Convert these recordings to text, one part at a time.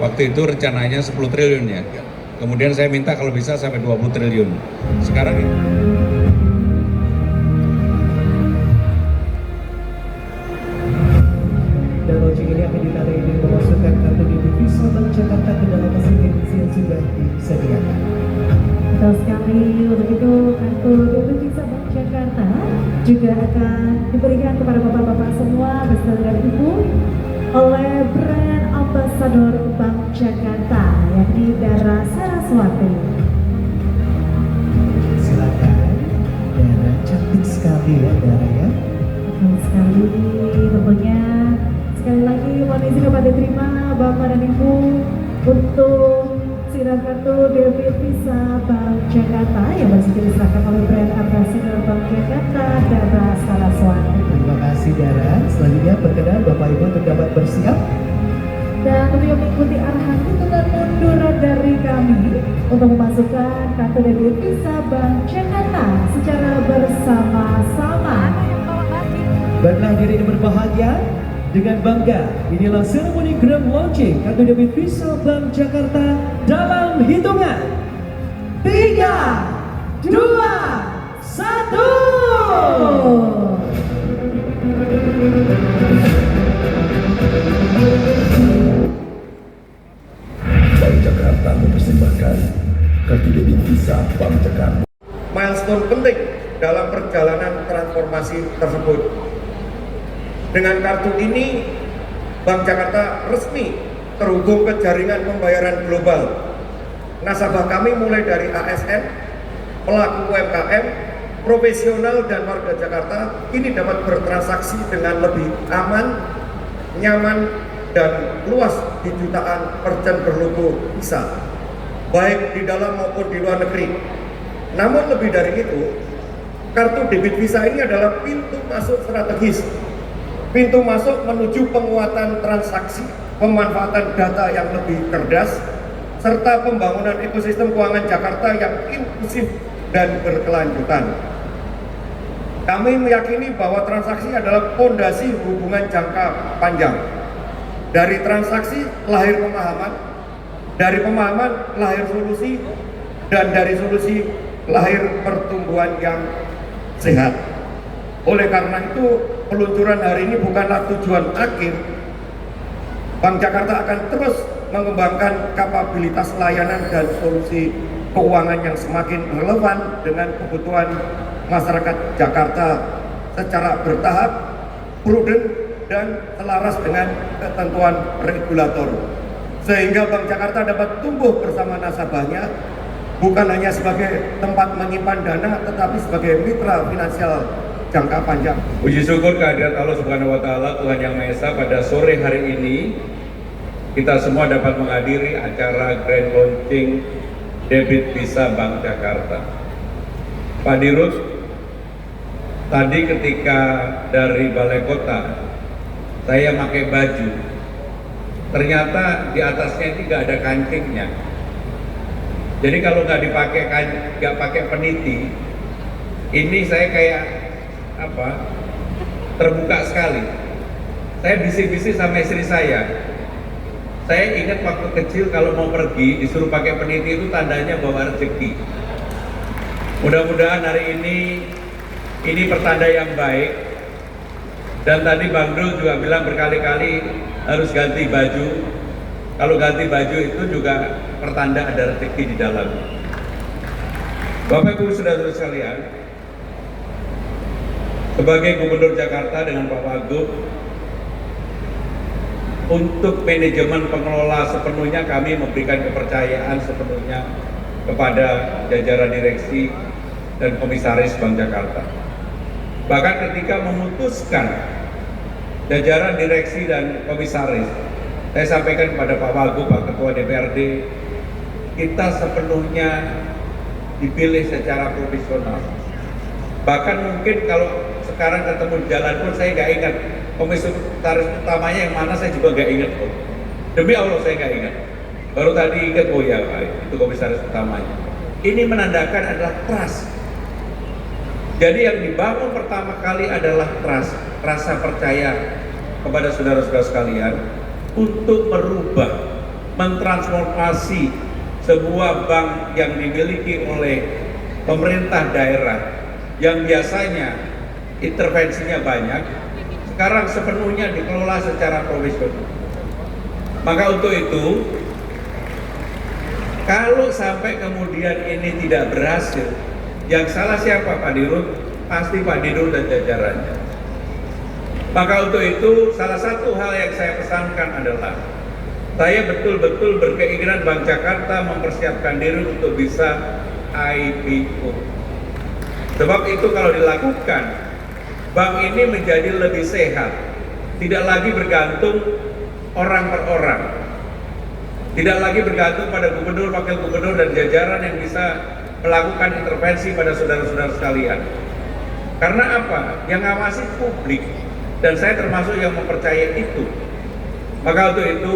Waktu itu rencananya 10 triliun ya. Kemudian saya minta kalau bisa sampai 20 triliun. Sekarang dan launching ini akan ditarik dengan memasukkan kartu debit Visa Bank Jakarta ke dalam mesin edisi yang sudah disediakan. Betul sekali, untuk itu kartu debit Visa Bank Jakarta juga akan diberikan kepada bapak-bapak semua beserta dengan ibu oleh brand ambassador Bank Jakarta yakni Dara Saraswati. Silakan, Dara, cantik sekali ya Dara ya. Betul sekali, tentunya sekali lagi mohon izin dapat diterima Bapak dan Ibu untuk siram kartu debit Visa Bank Jakarta yang masih diserahkan oleh brand ambassador Bank Jakarta Dara Saraswati. Terima kasih Dara. Selanjutnya perkenan Bapak Ibu untuk dapat bersiap. Dan untuk mengikuti arahan hitungan mundur dari kami untuk memasukkan kartu debit Visa Bank Jakarta secara bersama-sama. Baiklah hadirin yang berbahagia, dengan bangga inilah seremoni grand launching kartu debit Visa Bank Jakarta dalam hitungan 3, 2, 1. Bank Jakarta mempersembahkan kartu debit Visa Bank Jakarta. Milestone penting dalam perjalanan transformasi tersebut. Dengan kartu ini, Bank Jakarta resmi terhubung ke jaringan pembayaran global. Nasabah kami mulai dari ASN, pelaku UMKM, profesional dan warga Jakarta ini dapat bertransaksi dengan lebih aman, nyaman, dan luas di jutaan merchant berlogo Visa, baik di dalam maupun di luar negeri. Namun lebih dari itu, kartu debit Visa ini adalah pintu masuk strategis, pintu masuk menuju penguatan transaksi, pemanfaatan data yang lebih cerdas, serta pembangunan ekosistem keuangan Jakarta yang inklusif dan berkelanjutan. Kami meyakini bahwa transaksi adalah fondasi hubungan jangka panjang. Dari transaksi lahir pemahaman, dari pemahaman lahir solusi, dan dari solusi lahir pertumbuhan yang sehat. Oleh karena itu, peluncuran hari ini bukanlah tujuan akhir. Bank Jakarta akan terus mengembangkan kapabilitas layanan dan solusi keuangan yang semakin relevan dengan kebutuhan masyarakat Jakarta secara bertahap, prudent, dan selaras dengan ketentuan regulator, sehingga Bank Jakarta dapat tumbuh bersama nasabahnya bukan hanya sebagai tempat menyimpan dana, tetapi sebagai mitra finansial jangka panjang. puji syukur kehadirat Allah Subhanahu wa taala, Tuhan Yang Maha Esa, pada sore hari ini kita semua dapat menghadiri acara grand launching debit Visa Bank Jakarta. Pak Dirut, tadi ketika dari Balai Kota saya pakai baju, ternyata di atasnya ini nggak ada kancingnya. Jadi kalau nggak pakai peniti, ini saya kayak terbuka sekali. Saya bisik-bisik sama istri saya. Saya ingat waktu kecil kalau mau pergi disuruh pakai peniti itu tandanya bawa rezeki. Mudah-mudahan hari ini pertanda yang baik. Dan tadi Bang Dul juga bilang berkali-kali harus ganti baju. Kalau ganti baju itu juga pertanda ada rezeki di dalam. Bapak Ibu saudara sekalian, sebagai Gubernur Jakarta dengan Pak Wagub, untuk manajemen pengelola sepenuhnya kami memberikan kepercayaan sepenuhnya kepada jajaran direksi dan komisaris Bank Jakarta. Bahkan ketika memutuskan jajaran direksi dan komisaris, saya sampaikan kepada Pak Wagub, Pak Ketua DPRD, kita sepenuhnya dipilih secara profesional. Bahkan mungkin kalau sekarang ketemu di jalan pun saya nggak ingat komisaris utamanya yang mana, saya juga nggak ingat kok. Demi Allah saya nggak ingat. Baru tadi ingat, oh ya itu komisaris utamanya. Ini menandakan adalah trust. Jadi yang dibangun pertama kali adalah trust, rasa percaya kepada saudara-saudara sekalian untuk merubah mentransformasi sebuah bank yang dimiliki oleh pemerintah daerah yang biasanya intervensinya banyak, sekarang sepenuhnya dikelola secara profesional. Maka untuk itu, kalau sampai kemudian ini tidak berhasil, yang salah siapa, Pak Dirut? Pasti Pak Dirut dan jajarannya. Maka untuk itu, salah satu hal yang saya pesankan adalah saya betul-betul berkeinginan Bank Jakarta mempersiapkan diri untuk bisa IPO. Sebab itu kalau dilakukan, bank ini menjadi lebih sehat, tidak lagi bergantung orang per orang, tidak lagi bergantung pada gubernur, wakil gubernur, dan jajaran yang bisa melakukan intervensi pada saudara-saudara sekalian. Karena apa? Yang ngawasi publik, dan saya termasuk yang mempercayai itu. Maka untuk itu,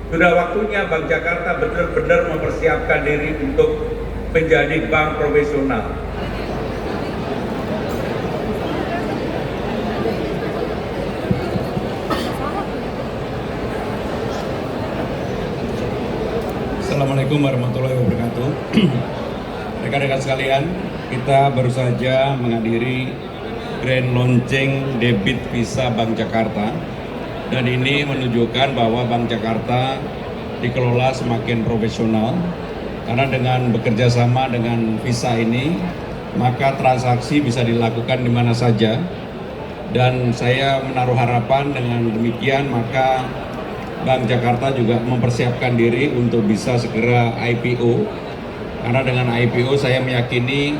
sudah waktunya Bank Jakarta benar-benar mempersiapkan diri untuk menjadi bank profesional. Assalamualaikum warahmatullahi wabarakatuh. Rekan-rekan sekalian, kita baru saja menghadiri grand launching debit Visa Bank Jakarta, dan ini menunjukkan bahwa Bank Jakarta dikelola semakin profesional, karena dengan bekerja sama dengan Visa ini maka transaksi bisa dilakukan di mana saja, dan saya menaruh harapan dengan demikian maka Bank Jakarta juga mempersiapkan diri untuk bisa segera IPO, karena dengan IPO saya meyakini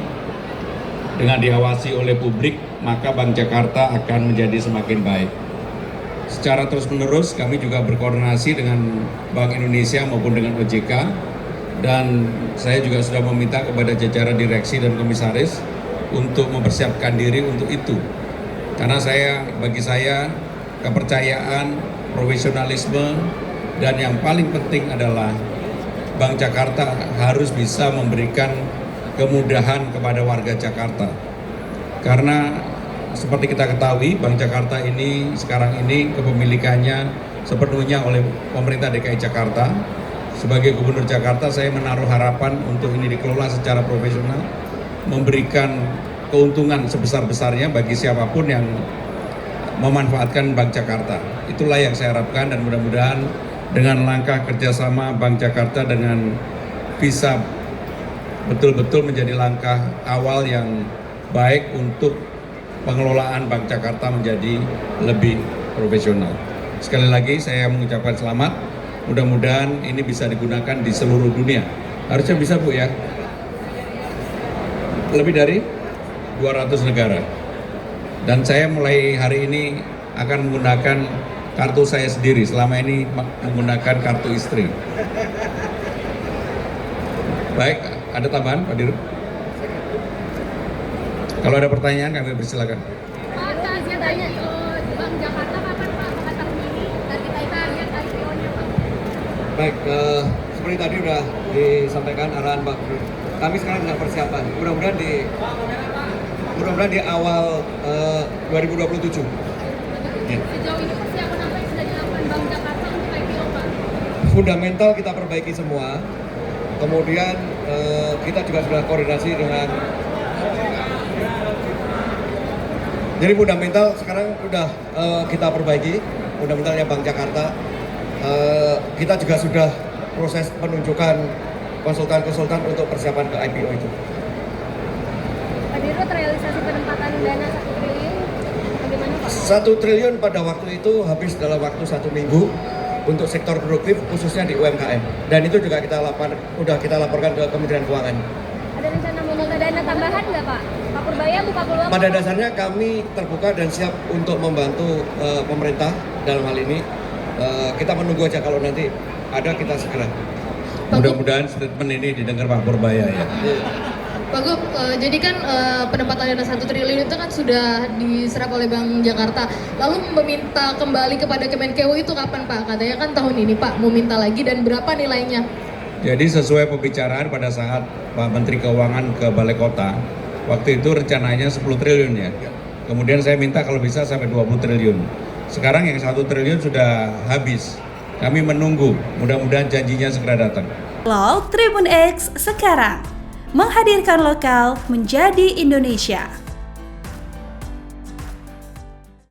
dengan diawasi oleh publik maka Bank Jakarta akan menjadi semakin baik. Secara terus-menerus kami juga berkoordinasi dengan Bank Indonesia maupun dengan OJK, dan saya juga sudah meminta kepada jajaran direksi dan komisaris untuk mempersiapkan diri untuk itu. Karena bagi saya kepercayaan, profesionalisme, dan yang paling penting adalah Bank Jakarta harus bisa memberikan kemudahan kepada warga Jakarta. Karena seperti kita ketahui, Bank Jakarta ini sekarang ini kepemilikannya sepenuhnya oleh pemerintah DKI Jakarta. Sebagai Gubernur Jakarta, saya menaruh harapan untuk ini dikelola secara profesional, memberikan keuntungan sebesar-besarnya bagi siapapun yang memanfaatkan Bank Jakarta. Itulah yang saya harapkan, dan mudah-mudahan dengan langkah kerjasama Bank Jakarta dengan Visa betul-betul menjadi langkah awal yang baik untuk pengelolaan Bank Jakarta menjadi lebih profesional. Sekali lagi saya mengucapkan selamat, mudah-mudahan ini bisa digunakan di seluruh dunia. Harusnya bisa, Bu, ya. Lebih dari 200 negara. Dan saya mulai hari ini akan menggunakan kartu saya sendiri, selama ini menggunakan kartu istri. Baik, ada tambahan, Pak Dirut? Kalau ada pertanyaan kami persilakan. Pak, saya tanya, Bank Jakarta kapan Pak? Apakah tahun ini? Dan kita lihat IPO-nya Pak. Baik, seperti tadi sudah disampaikan arahan Pak Gubernur. Kami sekarang sedang persiapan. Mudah-mudahan di awal 2027. Ya. Sejauh ini persiapan apa yang sudah dilakukan Bank Jakarta untuk IPO Pak? Fundamental kita perbaiki semua. Kemudian kita juga sudah koordinasi dengan. Jadi fundamental sekarang sudah kita perbaiki, fundamentalnya Bank Jakarta. Kita juga sudah proses penunjukan konsultan-konsultan untuk persiapan ke IPO itu. Pak Dirut, realisasi penempatan dana 1 triliun bagaimana Pak? 1 triliun pada waktu itu habis dalam waktu 1 minggu untuk sektor produktif khususnya di UMKM, dan itu juga kita laporkan ke Kementerian Keuangan. Ada rencana meminta dana tambahan nggak Pak? Pak Purbaya buka peluang? Pada dasarnya kami terbuka dan siap untuk membantu pemerintah dalam hal ini. Kita menunggu aja, kalau nanti ada kita segera. Mudah-mudahan statement ini didengar Pak Purbaya, ya. Pak Gub, jadi kan penempatan dana 1 triliun itu kan sudah diserap oleh Bank Jakarta. Lalu meminta kembali kepada Kemenkeu itu kapan Pak? Katanya kan tahun ini Pak, mau minta lagi, dan berapa nilainya? Jadi sesuai pembicaraan pada saat Pak Menteri Keuangan ke Balai Kota, waktu itu rencananya 10 triliun ya. Kemudian saya minta kalau bisa sampai 20 triliun. Sekarang yang 1 triliun sudah habis. Kami menunggu, mudah-mudahan janjinya segera datang. Tribun X sekarang menghadirkan lokal menjadi Indonesia.